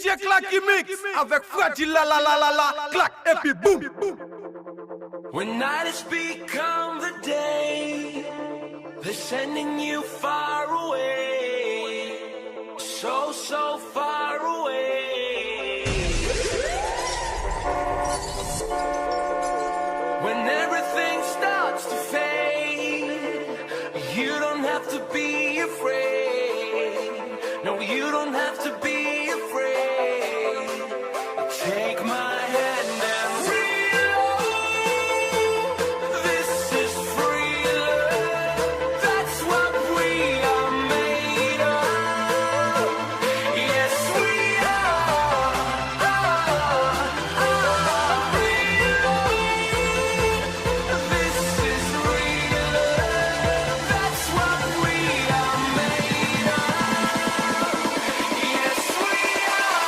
DJ Clacky Mix avec Fragile la la la la la clac et puis boum. When night has become the day, they're sending you far away, so so far away. When everything starts to fade, you don't have to be afraid. No, you don't have to be afraid. Take my hand and reload. This is free love. That's what we are made of. Yes, we are. This is real love. That's what we are made of. Yes, we are.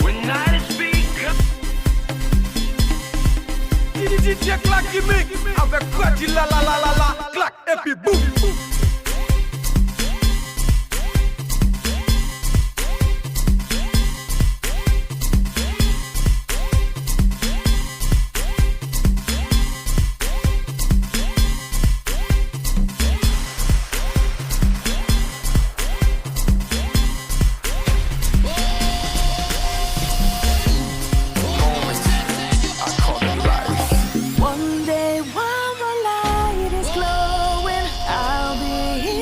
When night has become DJ Clacky Mix avec Fragile la la la la la clac et puis boum. One day while the light is glowing, I'll be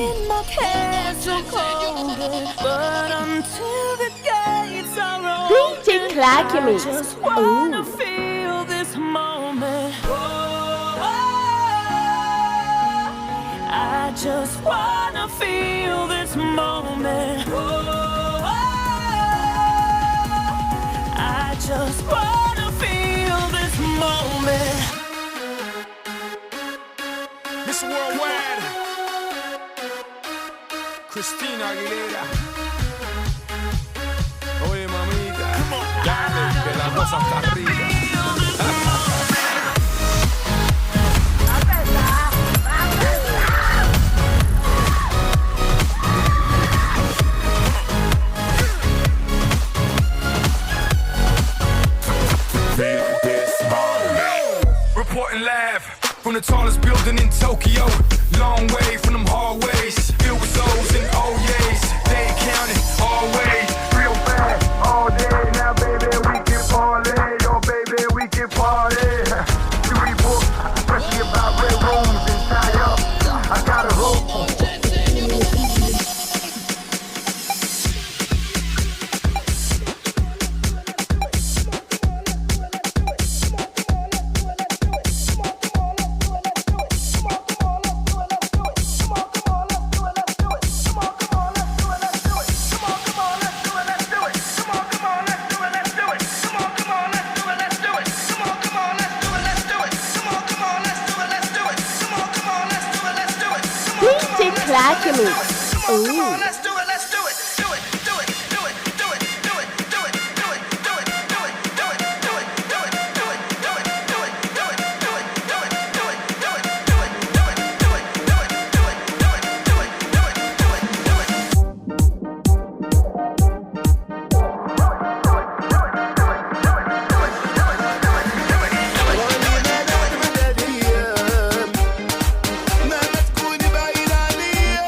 in my castle golden. But until the gates are open, DJ Clacky Mix. I just wanna feel this moment. I just wanna feel this moment. I just wanna feel this moment. Miss Worldwide, Christina Aguilera. Oye, mamita, dale, que la cosa está rica. Feel this moment. Reporting live from the tallest building in Tokyo. Long way from them hallways, filled with O's and O's. They counting always, real fast all day. Now, baby, we can party. Oh, baby, we can party. You read books, especially about red rooms and tie up. I got a hope. DJ Clacky Mix. Ooh. ما تكوني بعيد عليا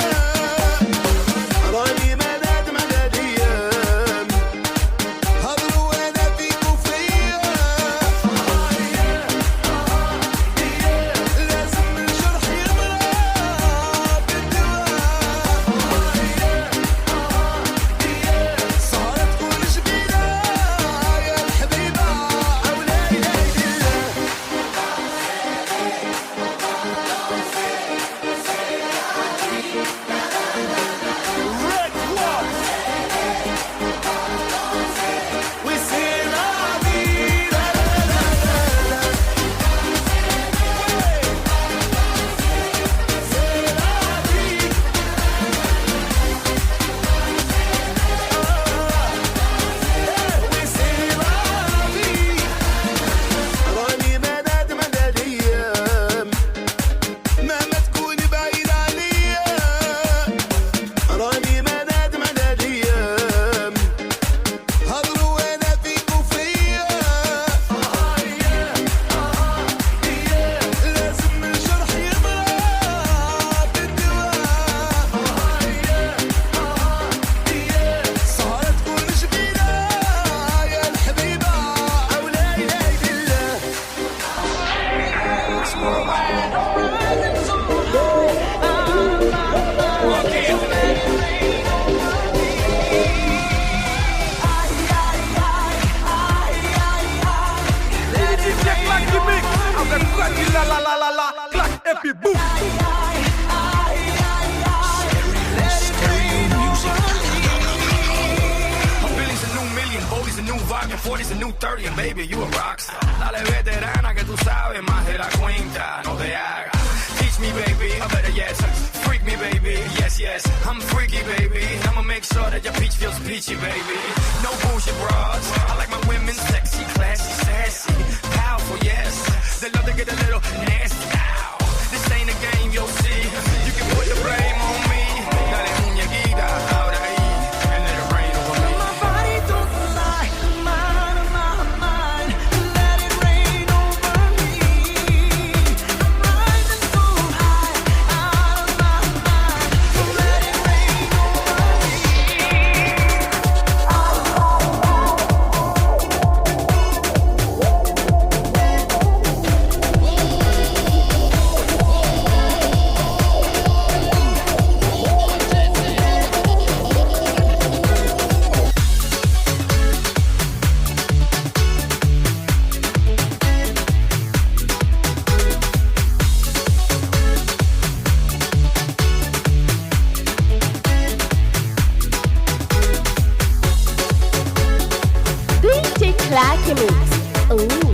a new 30 and baby, you a rockstar. Dale veterana que tú sabes más de la cuenta, no te hagas. Teach me, baby, or better yet, freak me, baby. Yes, yes, I'm freaky, baby. I'ma make sure that your peach feels peachy, baby. No bullshit bras. I like my women sexy, classy, sassy, powerful, yes. They love to get a little nasty. Ow. This ain't a game, you'll see. You can put the blame on me. Dale muñequita, ahora ahí, and let it rain over me. My body don't lie, I'm out of my mind. Let it rain over me. I'm rising so high, out of my mind. Let it rain over DJ Claque Mix. Ooh.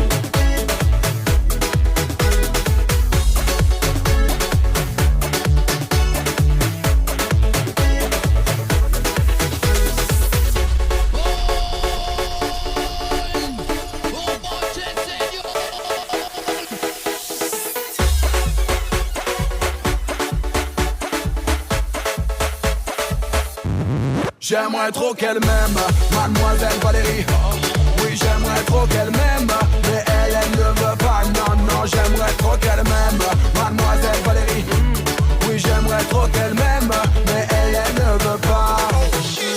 J'aimerais trop qu'elle m'aime, mademoiselle Valérie. Oui, j'aimerais trop qu'elle m'aime, mais elle ne veut pas. Non, non, j'aimerais trop qu'elle m'aime, mademoiselle Valérie. Oui, j'aimerais trop qu'elle m'aime, mais elle ne veut pas.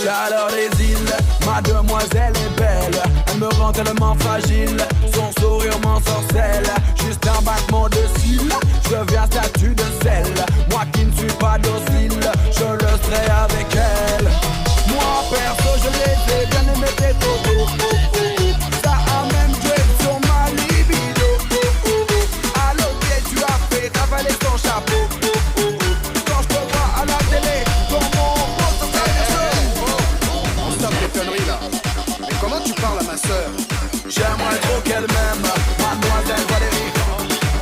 Chaleur des îles, ma demoiselle est belle. Elle me rend tellement fragile, son sourire m'ensorcelle. Juste un battement de cils, je deviens statue de sel. Moi qui ne suis pas docile, je le serai avec elle. Moi perso je les ai bien aimés tes photos. Ça a même joué sur ma libido. Allô qu'est-ce que tu as fait, ravaler ton chapeau. Quand je te vois à la télé, dans mon poste On stoppe les conneries là. Mais comment tu parles à ma sœur? j'aimerais trop qu'elle m'aime, mademoiselle Valérie.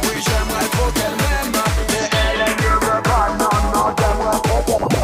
Oui, j'aimerais trop qu'elle m'aime, mais elle ne veut pas. Non, non, j'aimerais trop qu'elle m'aime.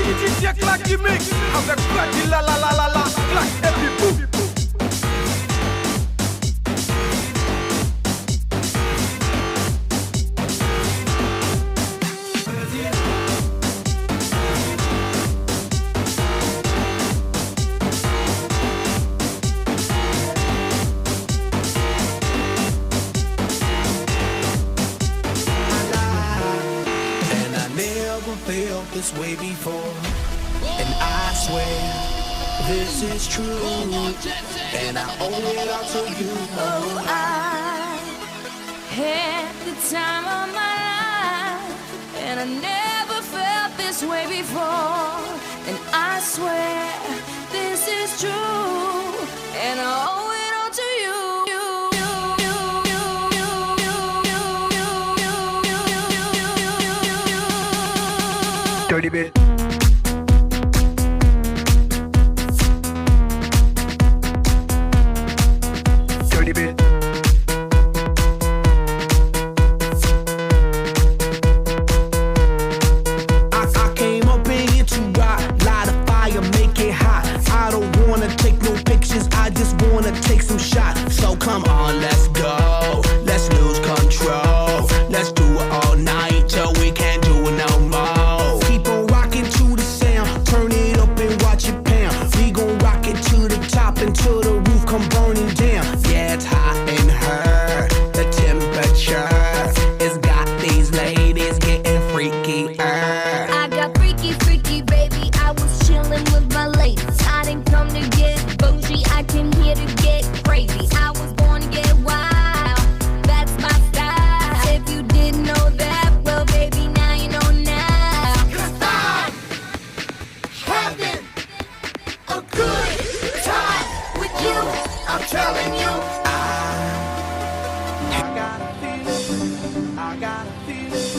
DJ Claque Mix avec Quaddy la la la la la, claque et puis boum. And I never felt this way before. And I swear this is true. And I owe it all to you. Oh, I had the time of my life, and I never felt this way before. And I swear this is true, and I owe it all to you. Dirty bit. Dirty bit. I came up in here to rock, light a fire, make it hot. I don't wanna take no pictures, I just wanna take some shots. So come on, let's go, let's lose control. Let's do it all night till we can't do it no more. Keep on rocking to the sound, turn it up and watch it pound. We gon' rock it to the top. I'm telling you. I got a feeling, I got a feeling.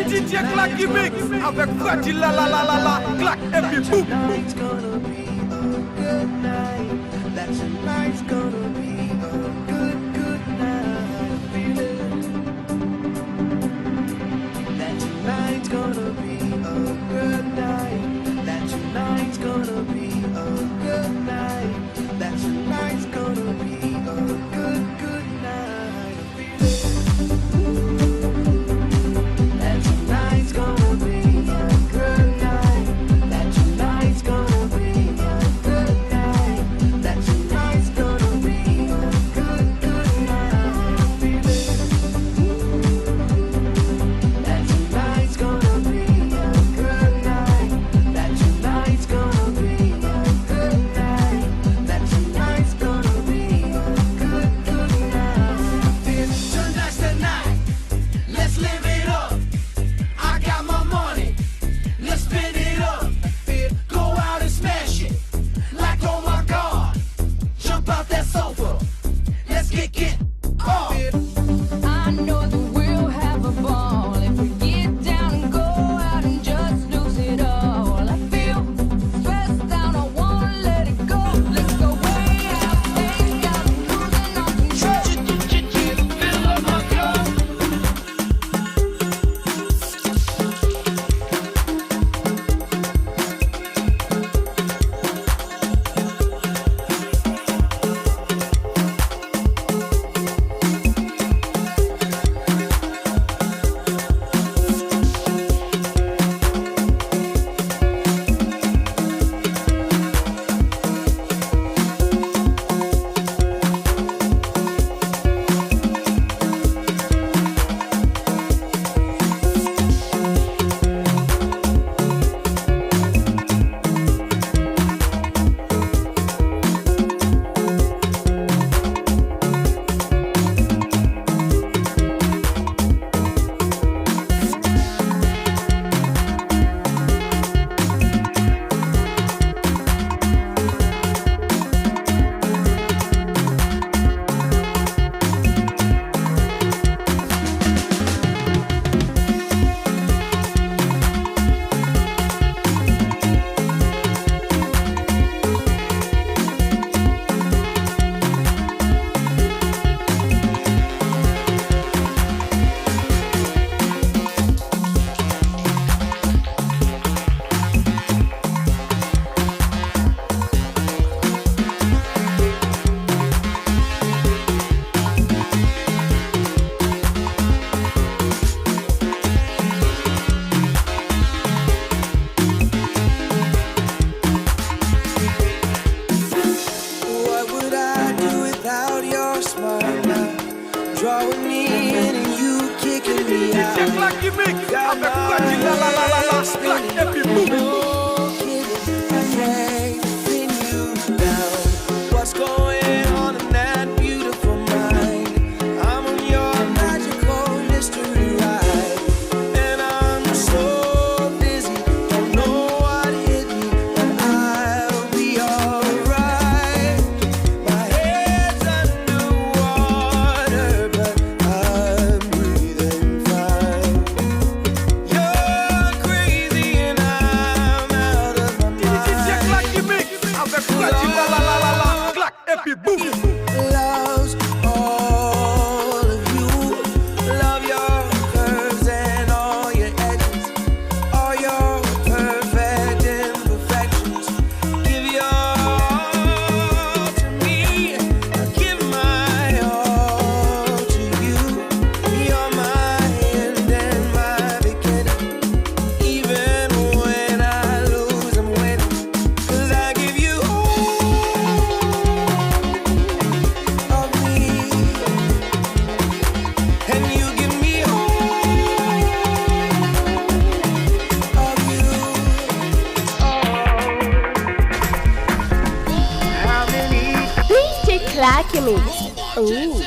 DJ Clacky Mix avec Freddy la la la la la, clac et puis boum. Tonight's gonna be a good night. That tonight's gonna be a good night. Feel it. That tonight's gonna be a good night. That tonight's gonna be a good night. That tonight's gonna be a good night. Feel it. That tonight's gonna be a good night. That tonight's gonna be a good night. That tonight's gonna be a good night. Feel it. That tonight's gonna be a good night. That tonight's gonna be a good night. That tonight's gonna be a good night. Feel it. Tonight's the night. Let's live it up. I got my money. Let's spend it up. Go out and smash it. Like, oh my God. Jump out that sofa. Let's get off. I know that we'll have a ball if we get down and go out and just lose it all. I feel stressed out, I wanna let it go. Let's go way out, stay out, losing all control. Fill up my cup. What would I do without your smile now? Drawing me in and you kicking me out. DJ Clacky Mix avec Freddy la la la la la, clac et puis boum. What's going on in that beautiful mind? I'm on your magical mystery ride, and I'm so busy, don't know what hit me, but I'll be alright. My head's underwater, but I'm breathing fine. You're crazy and I'm out of my mind. DJ Clacky Mix avec Freddy la la la la la, clac et puis boum. Loves all of you. Love your curves and all your edges, all your perfect imperfections. Give your all to me. I give my all to you. You're my end and my beginning. Even when I lose, I'm winning. 'Cause I give you all of me, and you give me all of you. How many DJ Clacky Mix. Ooh.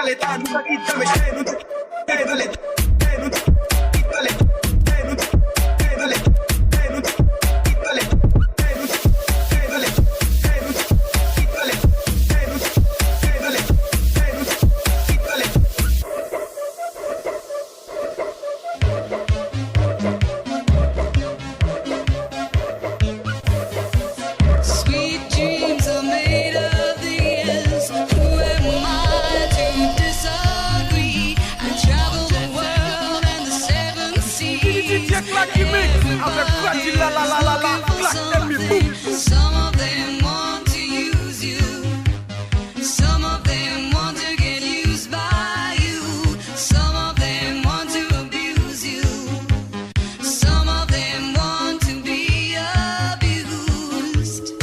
l'età, nunca quítame, no te l'età, no te quítale, no te quítale, no te quítale, no te quítale, no te quítale, no te quítale. Sweet dreams are made of these. Who am I to disagree? I travel the world and the seven seas. DJ Clacky Mix avec Clacky la la la la la, Clack and me boom. Some of them want to use you. Some of them want to get used by you. Some of them want to abuse you. Some of them want to be abused.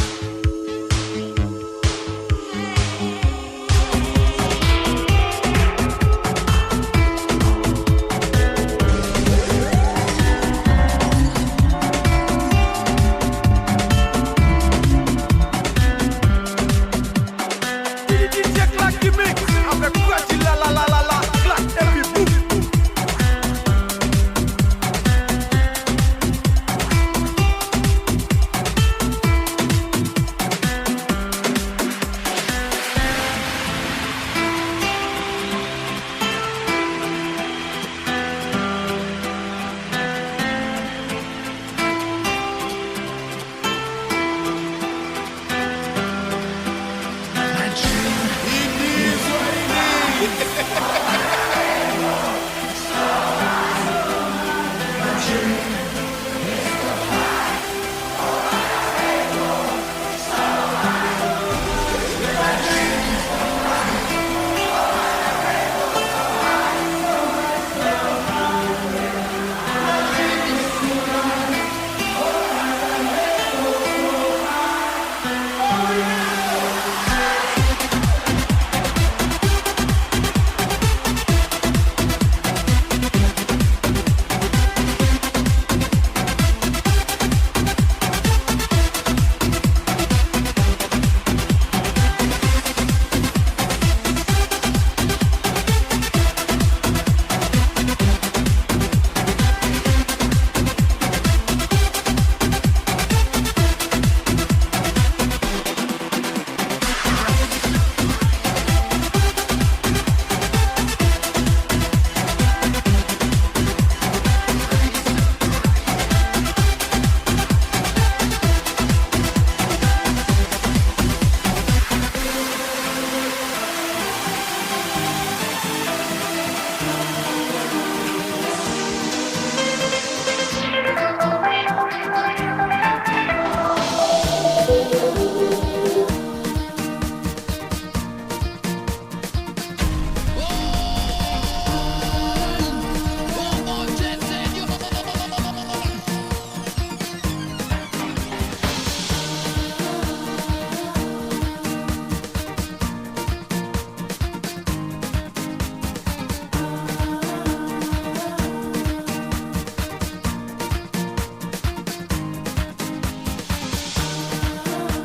DJ Clacky Mix avec Clacky la la la la la, Clack and me boom.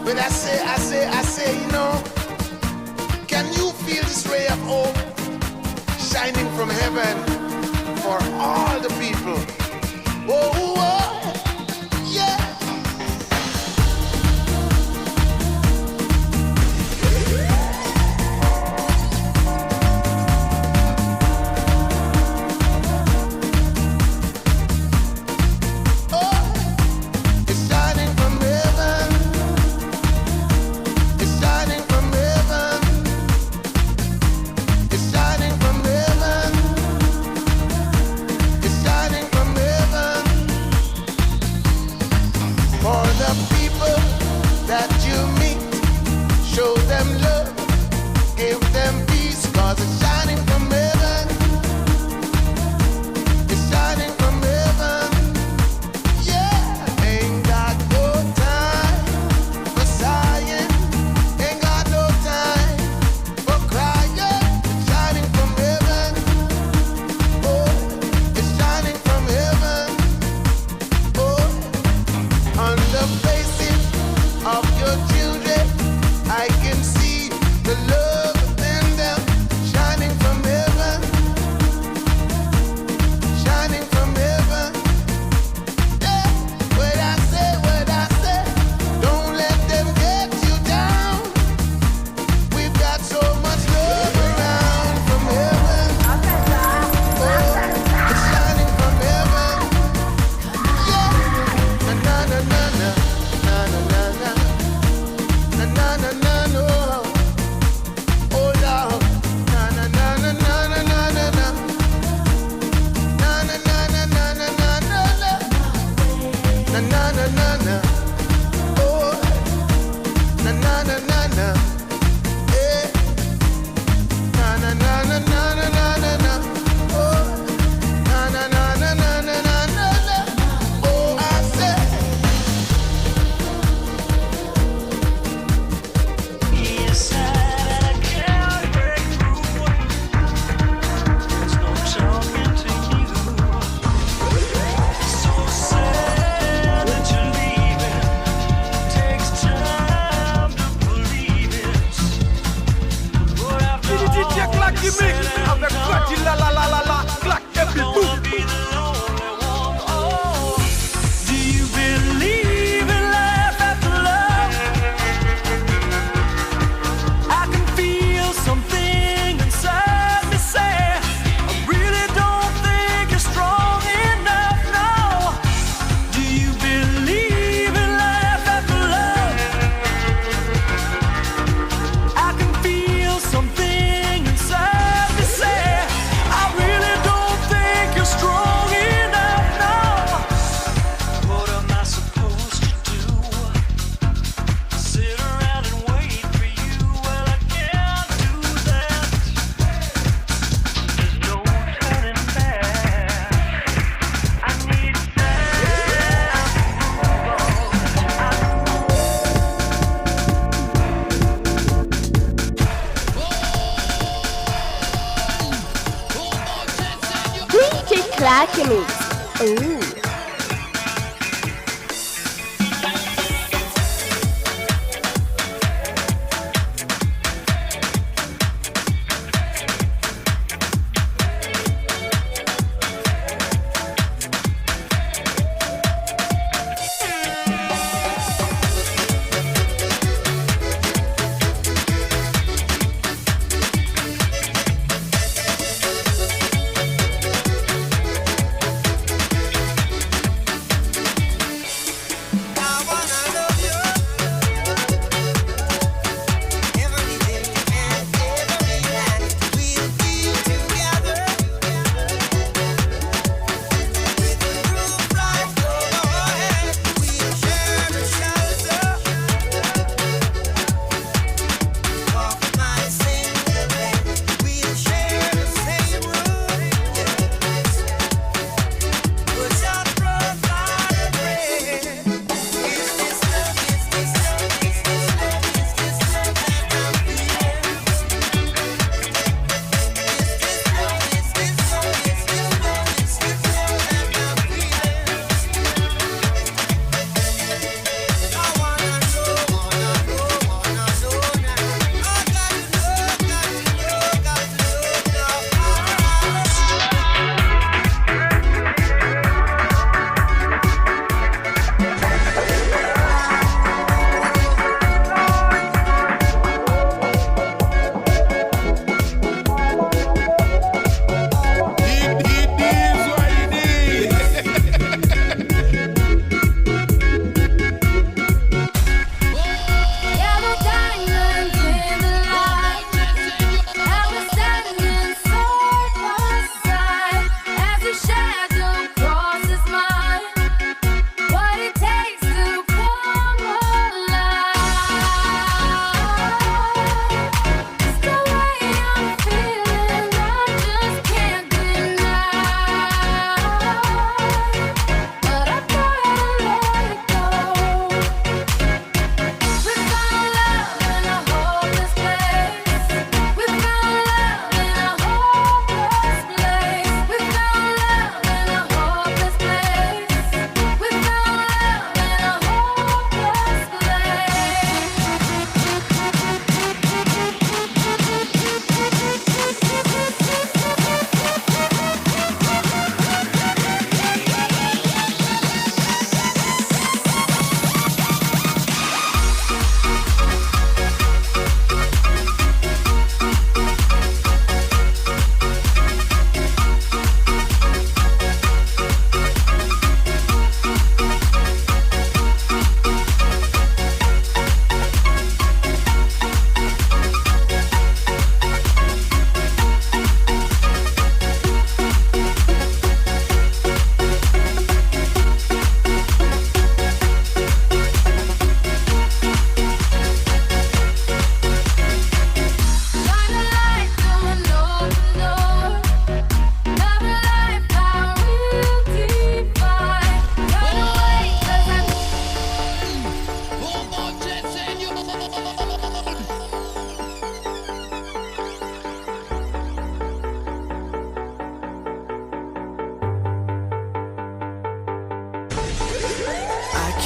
But I say, you know, can you feel this ray of hope shining from heaven for all the people? Oh, yeah. It's shining from heaven. It's shining from heaven. It's shining from heaven. It's shining from heaven. DJ Claque Mix. Ooh.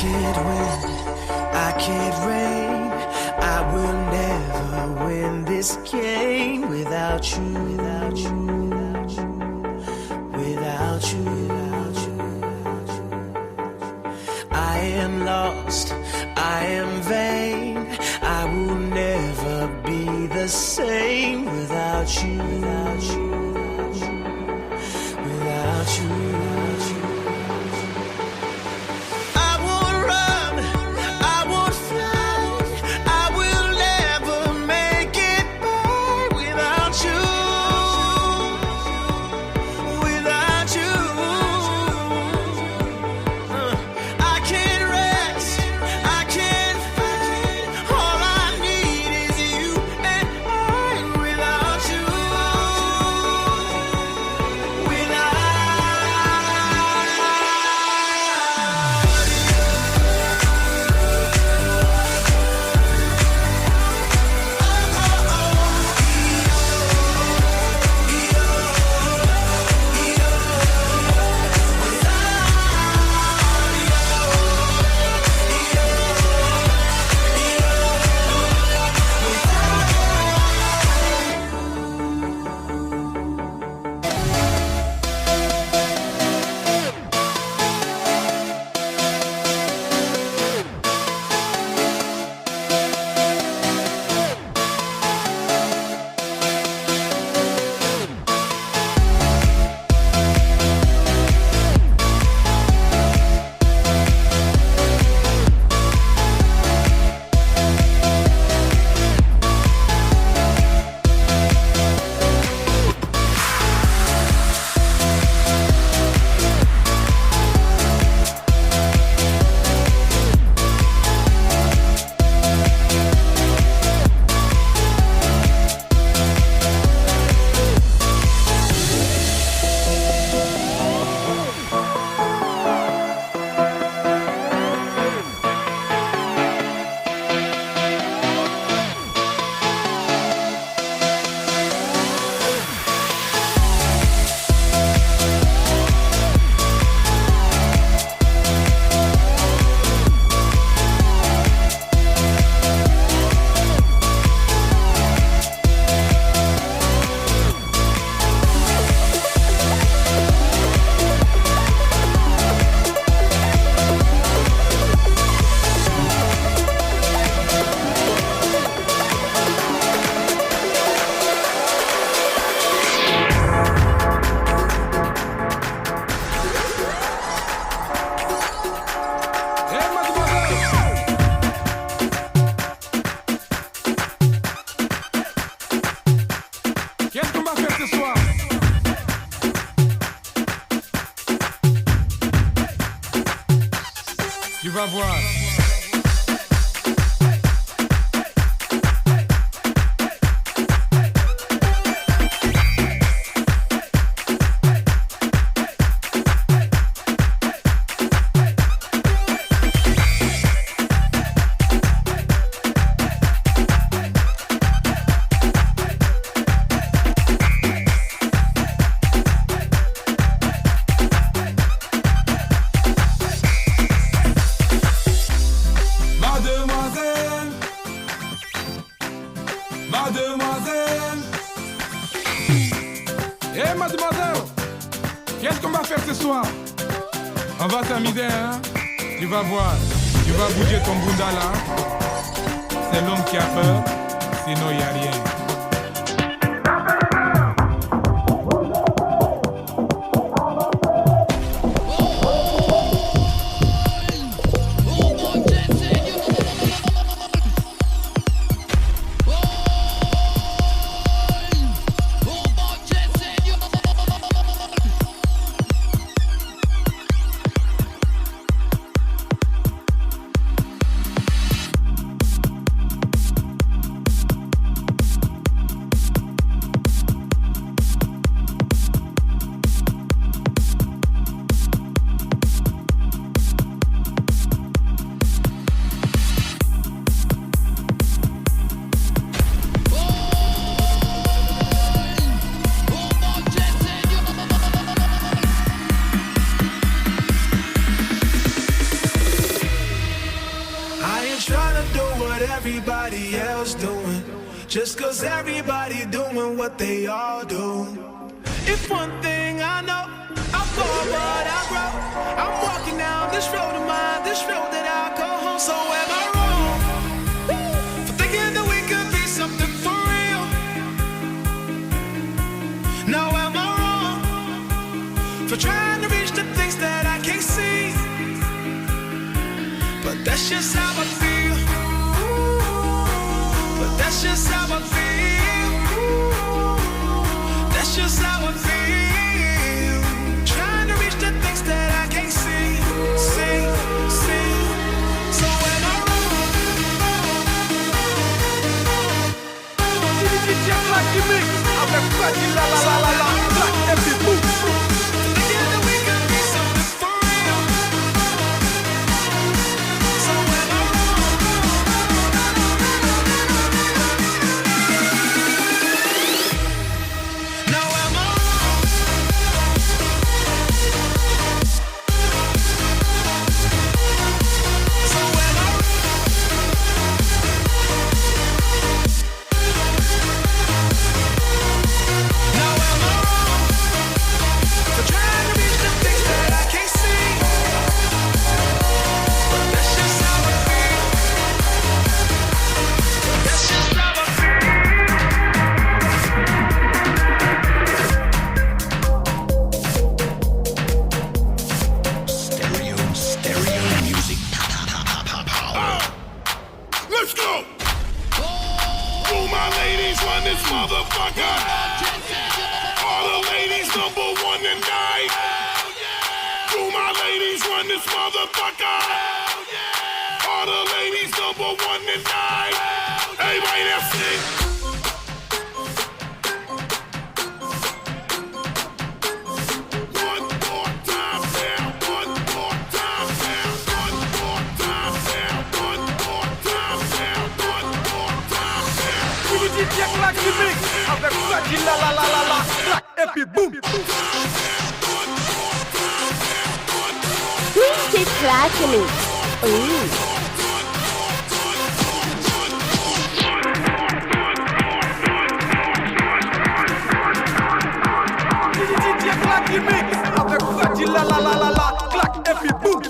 can't win, I can't reign, I will never win this game without you, without you, without you, without you, without you. I am lost, I am vain, I will never be the same without you, without you, without you, without you. vas voir. Mademoiselle. Eh mademoiselle, qu'est-ce qu'on va faire ce soir? On va s'amuser, hein? Tu vas voir, tu vas bouger ton bunda là. C'est l'homme qui a peur, sinon il n'y a rien. Everybody else doing, just cause everybody doing what they all do. If one thing I know, I fall but I grow. I'm walking down this road of mine, this road that I go home. So am I wrong for thinking that we could be something for real? Now am I wrong for trying to reach the things that I can't see? But that's just how I feel. That's just how I feel. That's just how I feel. Trying to reach the things that I can't see. So when I Keep cracking it. Ooh. Avec Fadi la la la la la, clac et puis boum.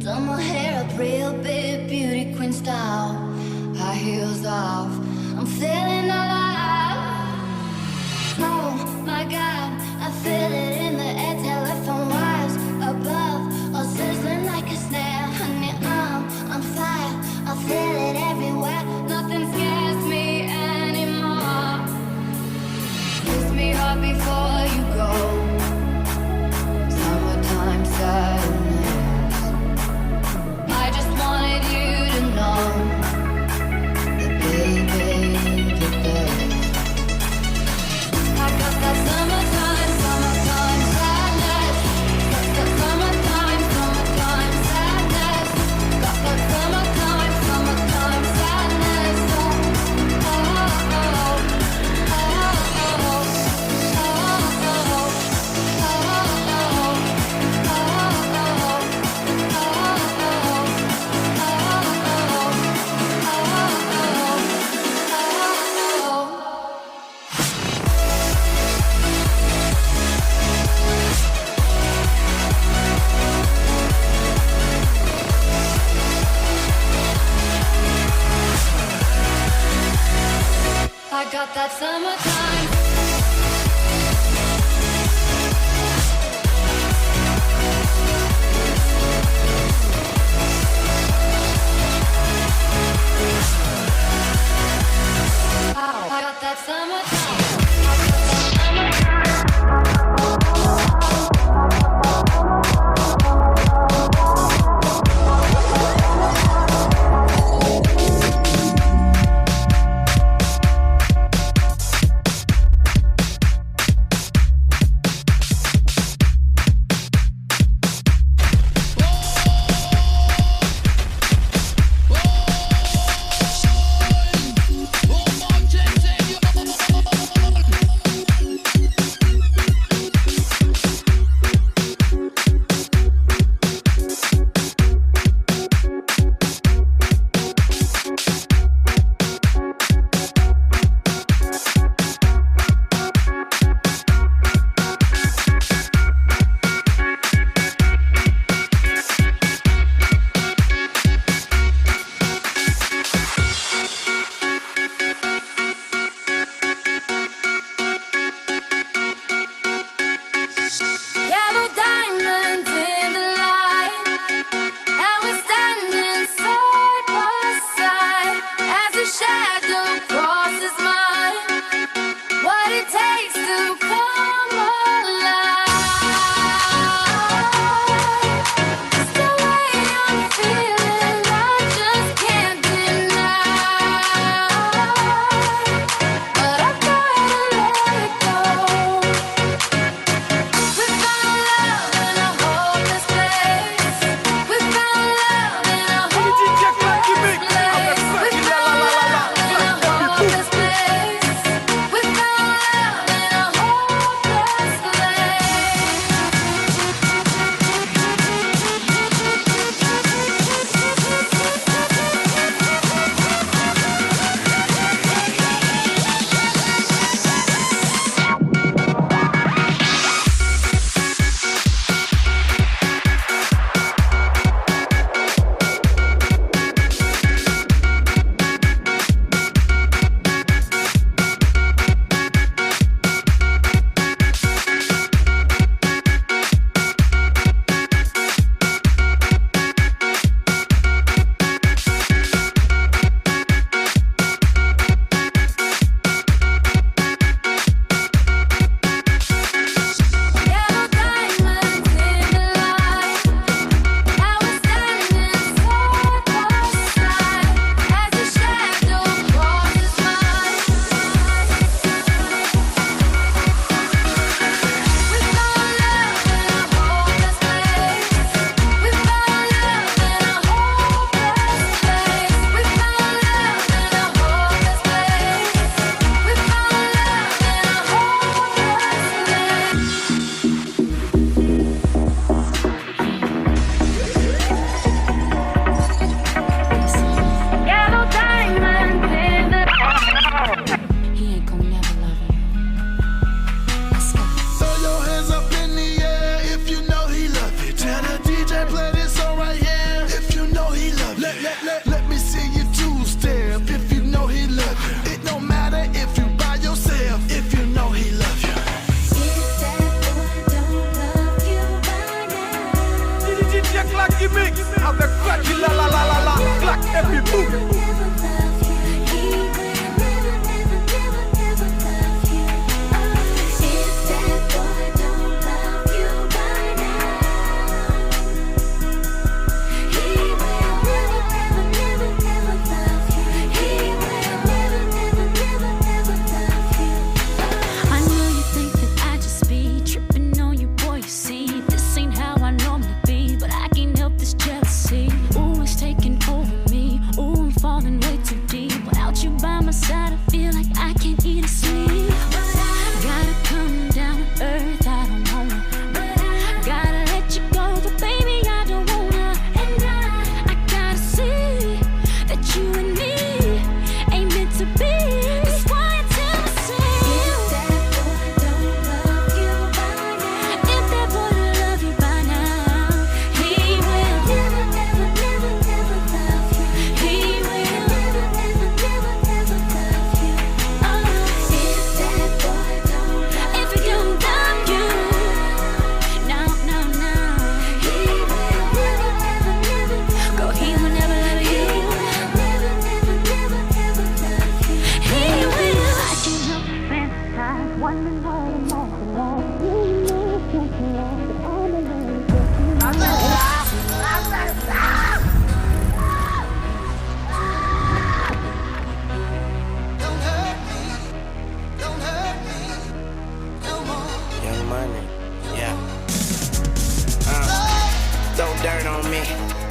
Done my hair up real big, beauty queen style. High heels off, I'm feeling alive. Oh my God, I feel it in the air. Telephone wires above, all sizzling like a snare. Honey, I'm on fire, I feel it everywhere. Nothing scares me anymore. Kiss me hard before you go. Summertime sadness. I just wanted you to know that baby, the best. I got that summertime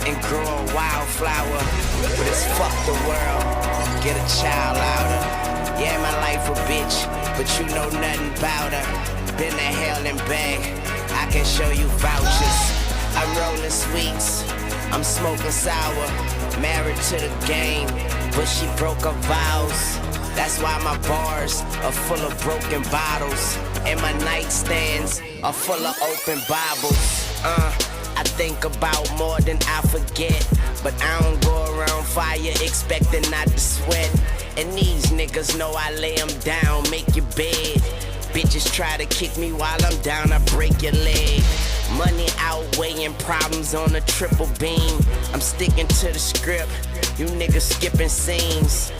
and grow a wildflower. But it's fuck the world, get a child out her. Yeah, my life a bitch, but you know nothing about her. Been to hell and back, I can show you vouchers. I'm rolling sweets, I'm smoking sour. Married to the game, but she broke her vows. That's why my bars are full of broken bottles, and my nightstands are full of open Bibles. I think about more than I forget, but I don't go around fire expecting not to sweat. And these niggas know I lay them down, make your bed. Bitches try to kick me while I'm down, I break your leg. Money outweighing problems on a triple beam. I'm sticking to the script, you niggas skipping scenes.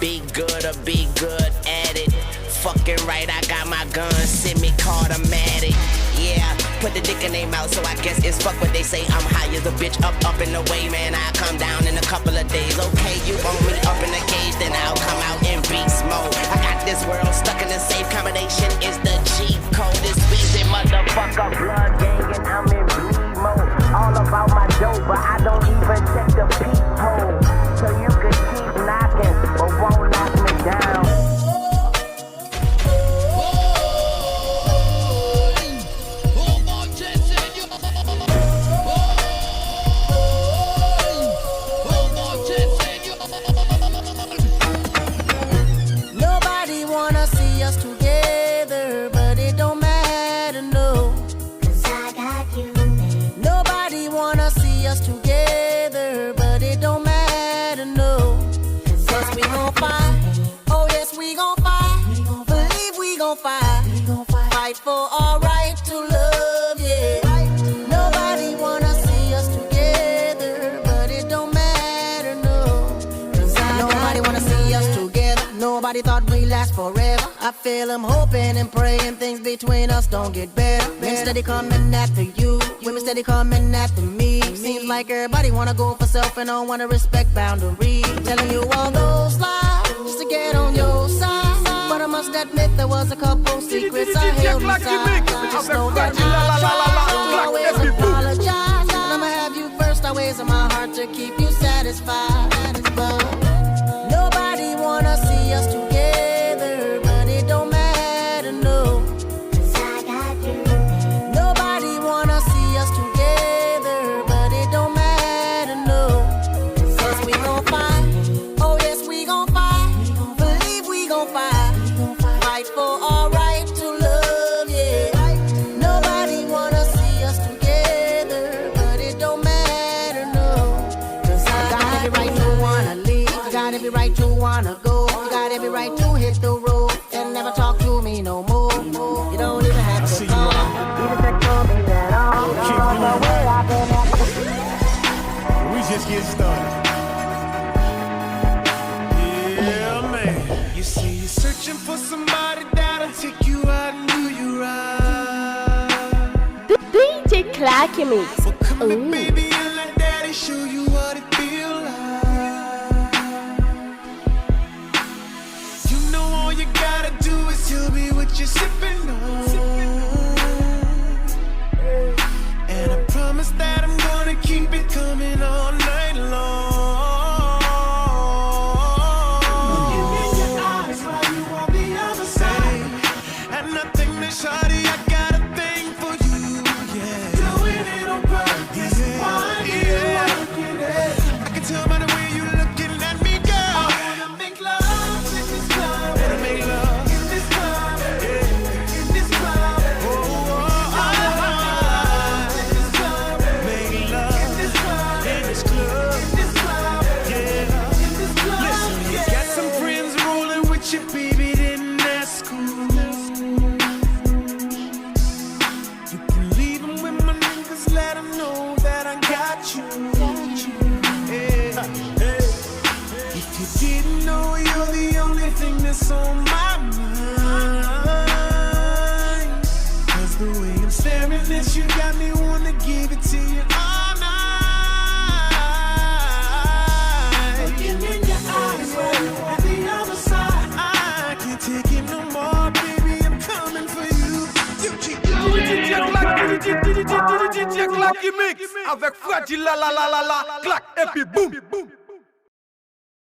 Be good or be good at it. Fucking right, I got my gun, semi-caught, I'm at it. Yeah, put the dick in their mouth, so I guess it's fuck what they say. I'm high as a bitch, up and away, man. I come down in a couple of days. Okay, you want me up in the cage, then I'll come out in beast mode. I got this world stuck in a safe combination. Is the G code, it's Weezy, motherfucker, blood gang, and I'm in bleed mode. All about my dope, but I don't even check the peephole. So you could keep knocking, but won't knock me down. Nobody wanna see us together, but it don't matter, no. 'Cause I got you, babe. Nobody wanna see us together, but it don't matter, no. 'Cause we gon' fight, oh yes we gon' fight. Believe we gon' fight, fight for our right to love, yeah. Nobody wanna see us together, but it don't matter, no. 'Cause nobody wanna see us together. Nobody thought we'd last forever. I feel I'm hoping and praying things between us don't get better. Men steady coming after you, women steady coming after me. Seems like everybody wanna go for self and don't wanna respect boundaries. Telling you all those lies just to get on your side. But I must admit there was a couple secrets I held inside. Just know that I tried to always apologize. And I'ma have you first always in my heart to keep you satisfied. But nobody wanna see us together, but it don't matter, no. 'Cause I got you. Nobody wanna see us together, but it don't matter, no. 'Cause we gon' fight, oh yes we gon' fight. Believe we gon' fight, fight for our right to love, yeah. Nobody wanna see us together, but it don't matter, no. 'Cause I got every right to wanna leave, I got every right to wanna go. You got every right to hit the road and never talk to me no more. You don't even have to call. You just told me that all the way I've been at. We just get started. Yeah, man. You see, you're searching for somebody that'll take you out and do you right. DJ Clacky Mix. Well, come here, Ooh. baby, and let daddy show you what it feel like. You know all you gotta do is tell me what you're sipping on. And I promise that I'm gonna keep it coming all night long. Look in your eyes while you on the other side. And nothing that shawty, I got a thing for you, yeah. Doing it on purpose, why you looking at? I can tell by the way you looking at me, girl. I wanna make love in this club. Wanna make love in this club, yeah. In this club, oh, oh, in this club, make love in this club, in this club, in this club, yeah. In this club, listen, you got some friends rolling with you, baby, then that's cool. You can leave 'em with my niggas, let 'em know that I got you. Hey, hey. If you didn't know, you're the only thing that's on my mind. 'Cause the way I'm staring at you got me wanna give it to you all night. Looking in your eyes while you on the other side. I can't take it no more, baby, I'm coming for you. You keep doing it. DJ Clacky Mix avec Fragile la la la la la clac et puis boum.